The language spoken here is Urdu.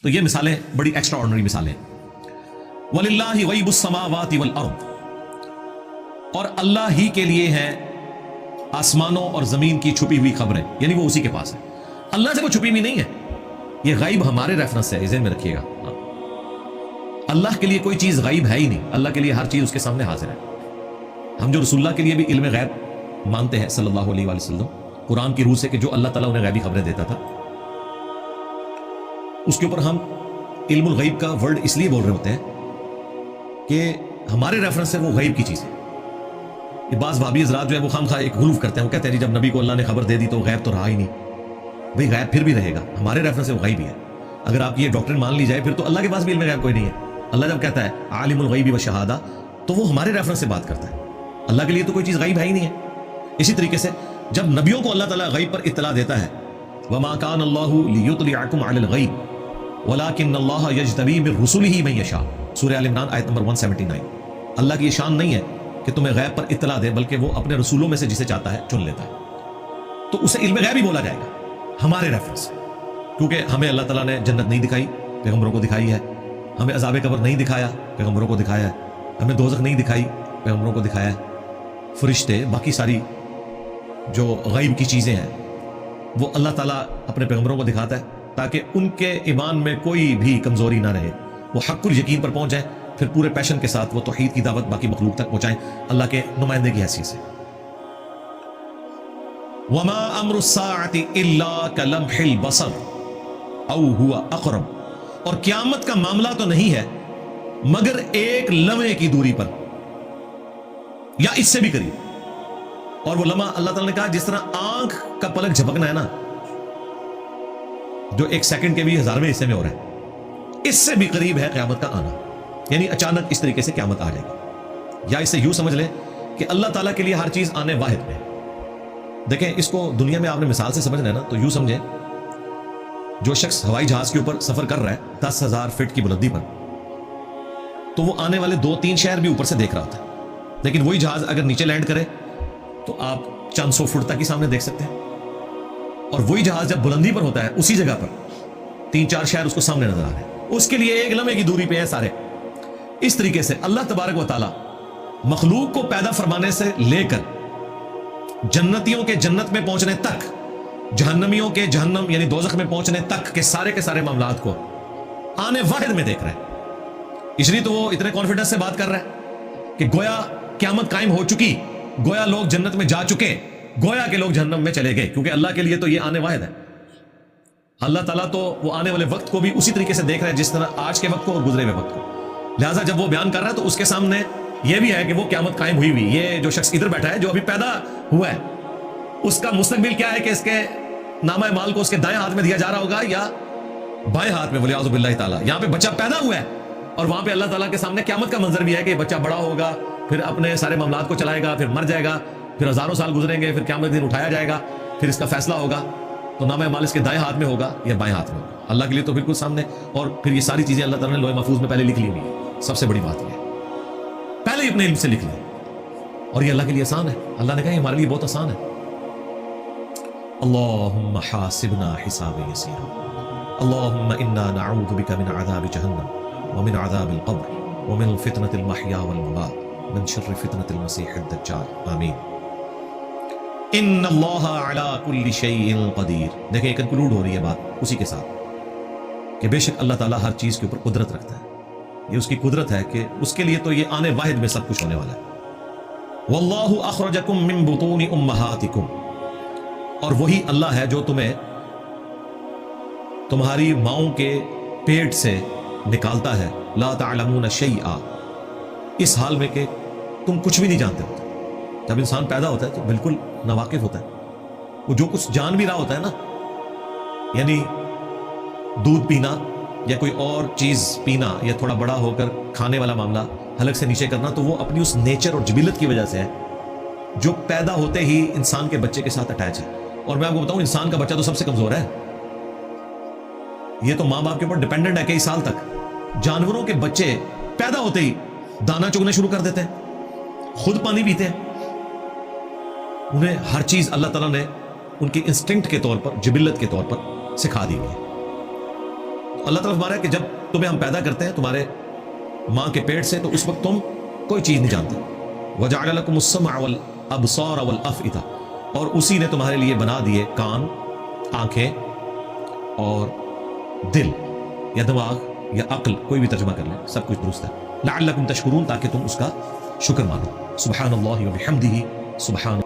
تو یہ مثالیں بڑی ایکسٹرا آرڈنری مثالیں ہیں. وَلِلَّهِ غَيْبُ السَّمَاوَاتِ وَالْأَرْضِ، اور اللہ ہی کے لیے ہے آسمانوں اور زمین کی چھپی ہوئی خبریں، یعنی وہ اسی کے پاس ہے. اللہ سے وہ چھپی ہوئی نہیں ہے. یہ غیب ہمارے ریفرنس سے ہے، ذہن میں رکھیے گا. اللہ کے لیے کوئی چیز غیب ہے ہی نہیں. اللہ کے لیے ہر چیز اس کے سامنے حاضر ہے. ہم جو رسول اللہ کے لیے بھی علم غیب مانتے ہیں صلی اللہ علیہ وآلہ وسلم، قرآن کی روح سے کہ جو اللہ تعالیٰ انہیں غیبی خبریں دیتا تھا، اس کے اوپر ہم علم الغیب کا ورڈ اس لیے بول رہے ہوتے ہیں کہ ہمارے ریفرنس سے وہ غیب کی چیز ہے. یہ بعض بھابی حضرات جو ہے وہ خواہ ایک غلوف کرتے ہیں، وہ کہتے ہیں جب نبی کو اللہ نے خبر دے دی تو غیب تو رہا ہی نہیں. بھئی غیب پھر بھی رہے گا، ہمارے ریفرنس سے وہ غیب ہی ہے. اگر آپ کی یہ ڈاکٹرن مان لی جائے پھر تو اللہ کے پاس بھی علم غیب کوئی نہیں ہے. اللہ جب کہتا ہے عالم الغیب والشہادہ تو وہ ہمارے ریفرنس سے بات کرتا ہے. اللہ کے لیے تو کوئی چیز غیب ہے ہی نہیں ہے. اسی طریقے سے جب نبیوں کو اللہ تعالیٰ غیب پر اطلاع دیتا ہے، وَمَا كَانَ اللَّهُ لِيُطْلِعَكُمْ عَلَى الْغَيْبِ وَلَكِنَّ اللَّهَ يَجْتَبِي مِن رُّسُلِهِ مَن يَشَاءُ، سورہ آل عمران آیت نمبر 179. اللہ کی یہ شان نہیں ہے کہ تمہیں غیب پر اطلاع دے، بلکہ وہ اپنے رسولوں میں سے جسے چاہتا ہے چن لیتا ہے. تو اسے علم غیب ہی بولا جائے گا ہمارے ریفرنس سے، کیونکہ ہمیں اللہ تعالیٰ نے جنت نہیں دکھائی، پیغمبروں کو دکھائی ہے. ہمیں عذاب قبر نہیں دکھایا، پیغمبروں کو دکھایا ہے. ہمیں دوزخ نہیں دکھائی، پیغمبروں کو دکھایا ہے. فرشتے، باقی ساری جو غیب کی چیزیں ہیں وہ اللہ تعالیٰ اپنے پیغمبروں کو دکھاتا ہے تاکہ ان کے ایمان میں کوئی بھی کمزوری نہ رہے، وہ حق الیقین پر پہنچ جائیں، پھر پورے پیشن کے ساتھ وہ توحید کی دعوت باقی مخلوق تک پہنچائیں اللہ کے نمائندے کی حیثیت سے. وَمَا أَمْرُ السَّاعَةِ إِلَّا كَلَمْحِ الْبَصَرِ أَوْ هُوَ أَقْرَبُ، اور قیامت کا معاملہ تو نہیں ہے مگر ایک لمحے کی دوری پر یا اس سے بھی قریب. اور وہ لمحہ اللہ تعالیٰ نے کہا جس طرح آنکھ کا پلک جھپکنا ہے نا، جو ایک سیکنڈ کے بھی 1000ویں حصے میں ہو رہا ہے، اس سے بھی قریب ہے قیامت کا آنا. یعنی اچانک اس طریقے سے قیامت آ جائے گی. یا اسے یوں سمجھ لیں کہ اللہ تعالیٰ کے لیے ہر چیز آنے واحد میں. دیکھیں اس کو دنیا میں آپ نے مثال سے سمجھنا ہے نا، تو یوں سمجھیں جو شخص ہوائی جہاز کے اوپر سفر کر رہا ہے 10,000 فٹ کی بلندی پر، تو وہ آنے والے 2-3 شہر بھی اوپر سے دیکھ رہا ہوتا ہے. لیکن وہی جہاز اگر نیچے لینڈ کرے تو آپ چند سو فٹ تک ہی سامنے دیکھ سکتے ہیں. اور وہی جہاز جب بلندی پر ہوتا ہے اسی جگہ پر 3-4 شہر اس کو سامنے نظر آ رہے ہیں، اس کے لیے ایک لمحے کی دوری پہ ہیں سارے. اس طریقے سے اللہ تبارک و تعالی مخلوق کو پیدا فرمانے سے لے کر جنتیوں کے جنت میں پہنچنے تک، جہنمیوں کے جہنم یعنی دوزخ میں پہنچنے تک کے سارے معاملات کو آنے واحد میں دیکھ رہے ہیں. اس لیے تو وہ اتنے کانفیڈنس سے بات کر رہا ہے کہ گویا قیامت قائم ہو چکی، گویا لوگ جنت میں جا چکے، گویا کہ لوگ جہنم میں چلے گئے، کیونکہ اللہ کے لیے تو یہ آنے واحد ہے. اللہ تعالیٰ تو وہ آنے والے وقت کو بھی اسی طریقے سے دیکھ رہا ہے جس طرح آج کے وقت کو اور گزرے ہوئے وقت کو. لہٰذا جب وہ بیان کر رہا ہے تو اس کے سامنے یہ بھی ہے کہ وہ قیامت قائم ہوئی. یہ جو شخص ادھر بیٹھا ہے جو ابھی پیدا ہوا ہے، اس کا مستقبل کیا ہے کہ اس کے نامہ مال کو اس کے دائیں ہاتھ میں دیا جا رہا ہوگا یا بائیں ہاتھ میں، ولیعوذ باللہ تعالیٰ. یہاں پہ بچہ پیدا ہوا ہے اور وہاں پہ اللہ تعالیٰ کے سامنے قیامت کا منظر بھی ہے کہ بچہ بڑا ہوگا، پھر اپنے سارے معاملات کو چلائے گا، پھر مر جائے گا، پھر ہزاروں سال گزریں گے، پھر قیامت دن اٹھایا جائے گا، پھر اس کا فیصلہ ہوگا. تو نامہ مال اس کے دائیں ہاتھ میں ہوگا یا بائیں ہاتھ میں ہوگا. اللہ کے لیے تو بالکل سامنے. اور پھر یہ ساری چیزیں اللہ تعالیٰ نے لوح محفوظ میں پہلے لکھ لی ہوئی ہیں. سب سے بڑی بات یہ ہے پہلے ہی اپنے علم سے لکھ لی، اور یہ اللہ کے لیے آسان ہے. اللہ نے کہا یہ ہمارے لیے بہت آسان ہے. اللہم حاسبنا حسابا یسیرا، اللہم انا نعوذ بک من عذاب جہنم ومن عذاب القبر ومن فتنة المحیا والممات من شر فتنة المسیح الدجال آمین. ان اللہ علی کل شیء قدیر. دیکھیں کنکلوڈ ہو رہی ہے بات اسی کے ساتھ کہ بے شک اللہ تعالیٰ ہر چیز کے اوپر قدرت رکھتا ہے. یہ اس کی قدرت ہے کہ اس کے لیے تو یہ آنے واحد میں سب کچھ ہونے والا ہے. واللہ اخرجکم من بطون امہاتکم، اور وہی اللہ ہے جو تمہیں تمہاری ماؤں کے پیٹ سے نکالتا ہے. لا تعلمون شیئا، اس حال میں کہ تم کچھ بھی نہیں جانتے ہوتے. جب انسان پیدا ہوتا ہے تو بالکل ناواقف ہوتا ہے. وہ جو کچھ جان بھی رہا ہوتا ہے نا، یعنی دودھ پینا یا کوئی اور چیز پینا یا تھوڑا بڑا ہو کر کھانے والا معاملہ حلق سے نیچے کرنا، تو وہ اپنی اس نیچر اور جبلت کی وجہ سے ہے جو پیدا ہوتے ہی انسان کے بچے کے ساتھ اٹیچ ہے. اور میں آپ کو بتاؤں انسان کا بچہ تو سب سے کمزور ہے. یہ تو ماں باپ کے اوپر ڈیپینڈنٹ ہے کئی سال تک. جانوروں کے بچے پیدا ہوتے ہی دانا چگنے شروع کر دیتے ہیں، خود پانی پیتے ہیں. انہیں ہر چیز اللہ تعالیٰ نے ان کی انسٹنکٹ کے طور پر، جبلت کے طور پر سکھا دی گئی ہے. اللہ تعالیٰ فرما رہا ہے کہ جب تمہیں ہم پیدا کرتے ہیں تمہارے ماں کے پیٹ سے تو اس وقت تم کوئی چیز نہیں جانتے. وَجَعَلَ لَكُمُ السَّمْعَ وَالْأَبْصَارَ وَالْأَفْئِدَةَ، اور اسی نے تمہارے لیے بنا دیے کان، آنکھیں اور دل یا دماغ یا عقل، کوئی بھی ترجمہ کر لیں، سب کچھ درست ہے. لعلکم تشکرون، تاکہ تم اس کا شکر مانو. سبحان اللہ وبحمدہ، سبحان